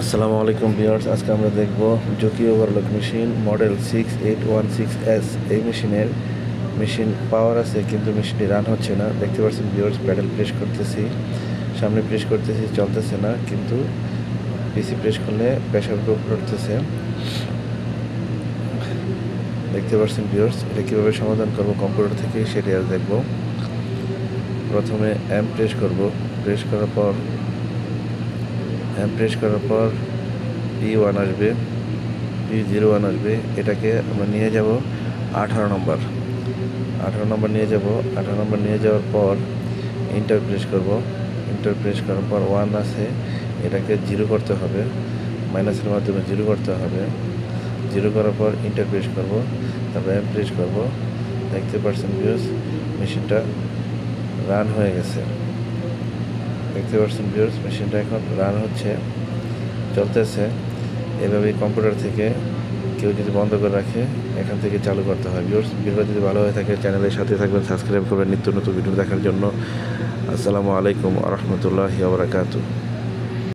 আসসালামু আলাইকুম ভিউয়ার্স, আজকে আমরা দেখব jockey overlock machine model 6816S। এই মেশিন পাওয়ার আছে কিন্তু মেশিনটি রান হচ্ছে না। দেখতে পাচ্ছেন ভিউয়ার্স, প্যাডেল প্রেস করতেছি, সামনে প্রেস করতেছি, চলতেছে না, কিন্তু পিসি প্রেস করলে প্রেসার ড্রপ করতেছে। দেখতে পাচ্ছেন ভিউয়ার্স, এটা কীভাবে সমাধান করব কম্পিউটার থেকে সেটি আজ দেখব। প্রথমে এম প্রেস করব, প্রেস করার পর P1 আসবে, P01 আসবে। এটাকে আমরা নিয়ে যাব 18 নম্বর নিয়ে যাব। 18 নম্বর নিয়ে যাওয়ার পর ইন্টার প্রেস করব। ইন্টার প্রেস করার পর 1 আছে, এটাকে 0 করতে হবে, মাইনাসের মাধ্যমে 0 করতে হবে। 0 করার পর ইন্টার প্রেস করব, তারপর এম প্রেস করব। দেখতে পাচ্ছেন ভিউয়ার্স, মেশিনটা রান হয়ে গেছে। দেখতে পাচ্ছেন ভিউয়ার্স, মেশিনটা এখন রান হচ্ছে, চলতেছে। এভাবেই কম্পিউটার থেকে কেউ যদি বন্ধ করে রাখে, এখান থেকে চালু করতে হয়। ভিউয়ার্স, ভিডিওটা যদি ভালো হয়ে থাকে চ্যানেলের সাথে থাকবেন, সাবস্ক্রাইব করবেন নিত্য নতুন ভিডিও দেখার জন্য। আসসালামু আলাইকুম ওয়া রাহমাতুল্লাহি ওয়া বারাকাতুহু।